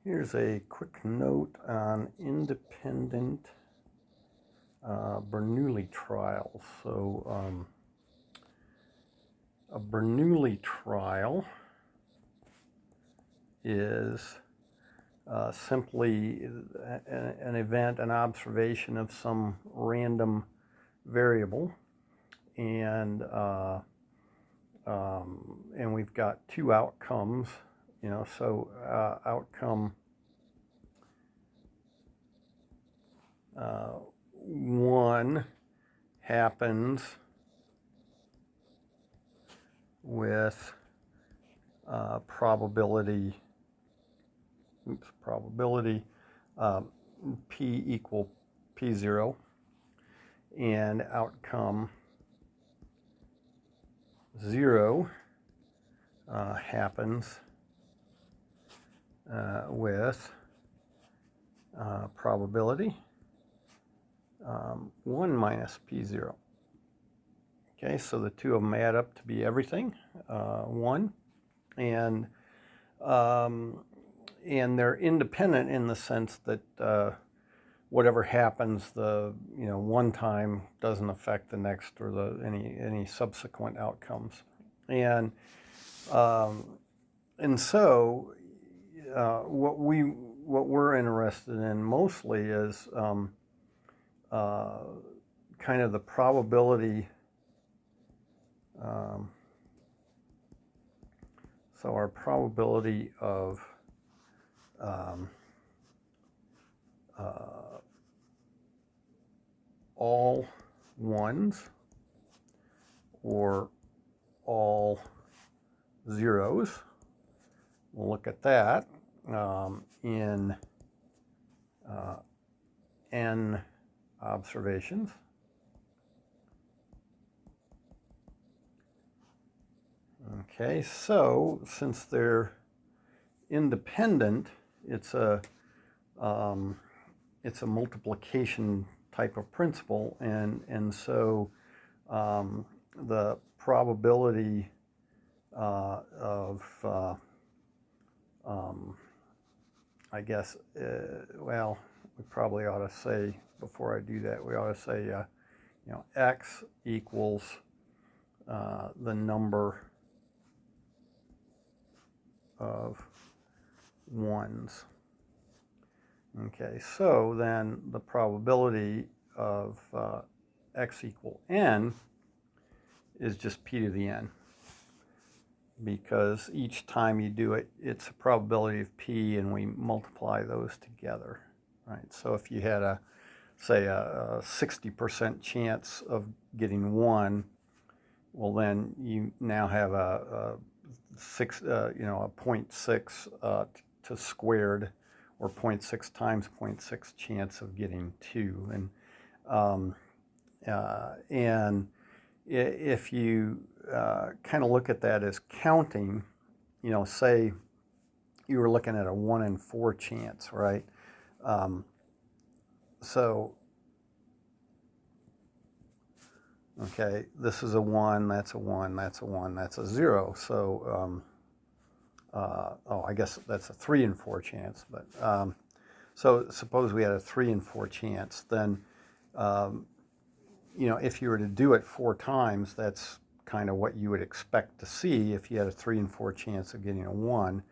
Here's a quick note on independent Bernoulli trials. So a Bernoulli trial is simply an event, an observation of some random variable, and we've got two outcomes. So outcome 1 happens with probability p equal p0, and outcome 0 happens with probability 1 minus p0. Okay, so the two of them add up to be everything, 1, and they're independent in the sense that whatever happens the one time doesn't affect the next or any subsequent outcomes, and so what we're interested in mostly is kind of the probability. So our probability of all ones or all zeros, we'll look at that in n observations. Okay, so since they're independent, it's a multiplication type of principle, and so the probability of I guess well, we probably ought to say, before I do that, we ought to say x equals the number of ones. Okay, so then the probability of x equal n is just p to the n, because each time you do it, it's a probability of p, and we multiply those together, right? So if you had say a 60% chance of getting 1, well, then you now have a 0.6 to squared, or 0.6 times 0.6 chance of getting 2, and if you kind of look at that as counting, say you were looking at a 1 in 4 chance, right? So okay, this is a 1, that's a 1, that's a 1, that's a 0. So I guess that's a 3 in 4 chance. But so suppose we had a 3 in 4 chance, then if you were to do it 4 times, that's kind of what you would expect to see if you had a 3 in 4 chance of getting a 1.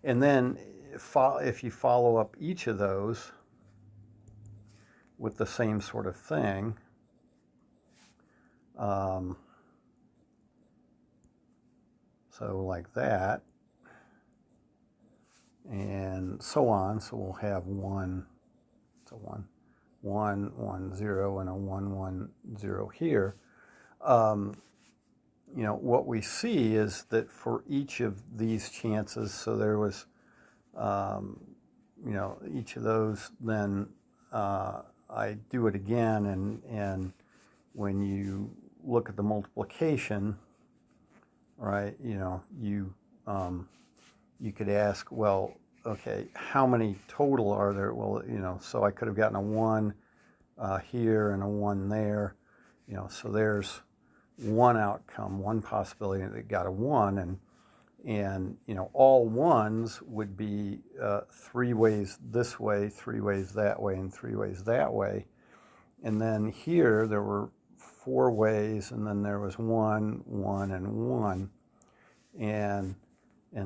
And then if you follow up each of those with the same sort of thing, so like that, and so on. So we'll have 1, it's a 1, 1, 1, 0, and a 1, 1, 0 here. What we see is that for each of these chances, so there was, each of those, then I do it again, and when you look at the multiplication, right, you could ask, well, okay, how many total are there? Well, so I could have gotten a 1 here and a 1 there, so there's one outcome, one possibility that got a 1, and And, you know, all ones would be 3 ways this way, 3 ways that way, and 3 ways that way. And then here there were 4 ways, and then there was 1, 1, and 1. And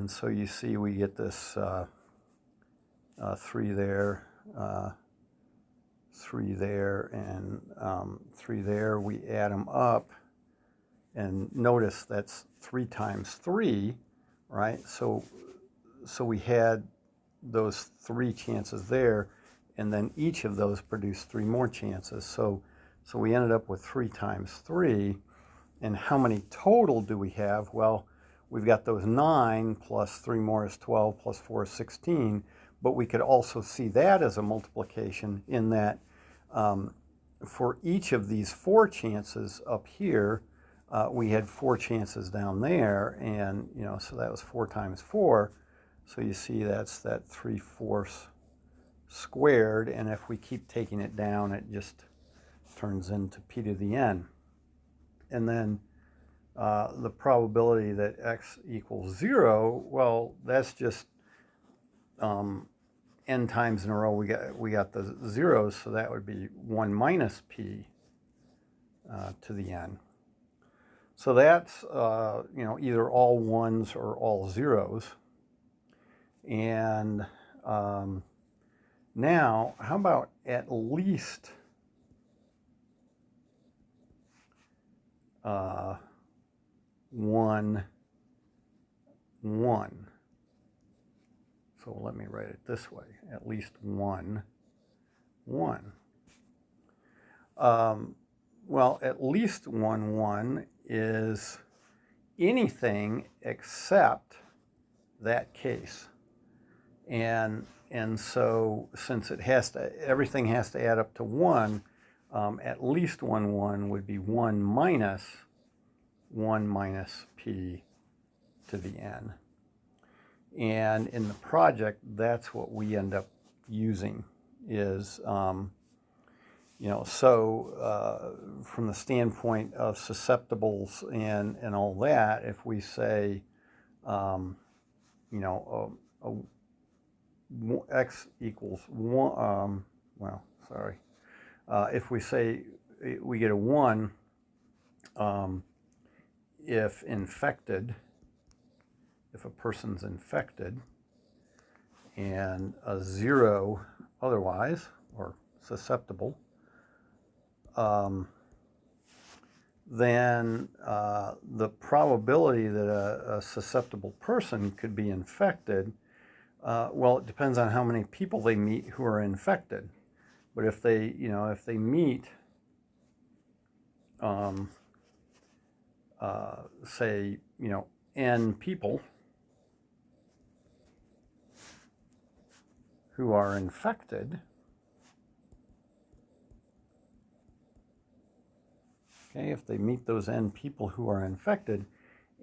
so you see we get this 3 there, 3 there, and 3 there. We add them up, and notice that's 3 times 3, right? So we had those 3 chances there, and then each of those produced 3 more chances. So we ended up with 3 times 3. And how many total do we have? Well, we've got those 9 plus 3 more is 12 plus 4 is 16. But we could also see that as a multiplication in that for each of these 4 chances up here, we had 4 chances down there, and you know, so that was 4 times 4. So you see that's that 3/4 squared, and if we keep taking it down, it just turns into p to the n. And then the probability that x equals 0, well, that's just n times in a row we got the zeros, so that would be 1 minus p to the n. So that's you know, either all ones or all zeros. And now how about at least 1, 1. So let me write it this way, at least 1, 1. Well, at least 1, 1 is anything except that case. And so since it has to, everything has to add up to 1, at least 1, 1 would be 1 minus p to the n. And in the project, that's what we end up using is, you know, so from the standpoint of susceptibles and all that, if we say, you know, x equals 1, well, sorry, if we say we get a 1 if infected, if a person's infected, and a 0 otherwise, or susceptible, then the probability that a susceptible person could be infected, well, it depends on how many people they meet who are infected. But if they, you know, if they meet, say, you know, n people who are infected, okay, if they meet those n people who are infected,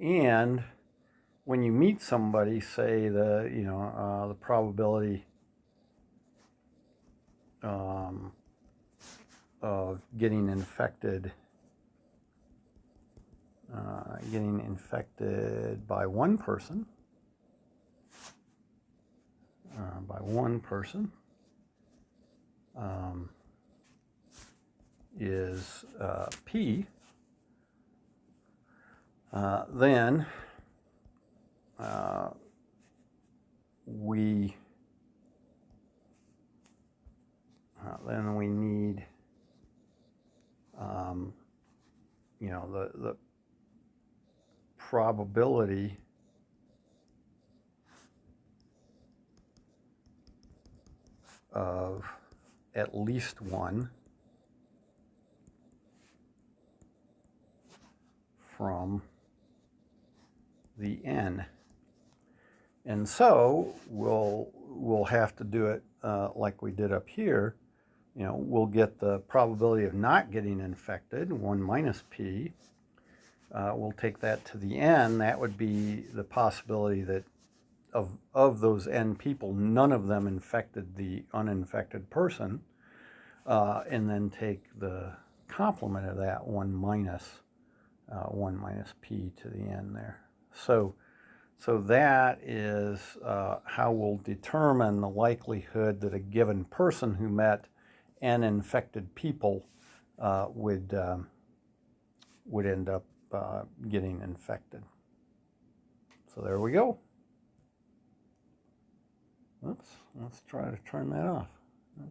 and when you meet somebody, say the, you know, the probability of getting infected by one person, is p, then we need, you know, the probability of at least 1 from the n. And so we'll have to do it like we did up here. You know, we'll get the probability of not getting infected, 1 minus p. We'll take that to the n. That would be the possibility that of those n people, none of them infected the uninfected person. And then take the complement of that, 1 minus p to the n there. So So that is how we'll determine the likelihood that a given person who met n infected people would end up getting infected. So there we go. Oops, let's try to turn that off. Okay.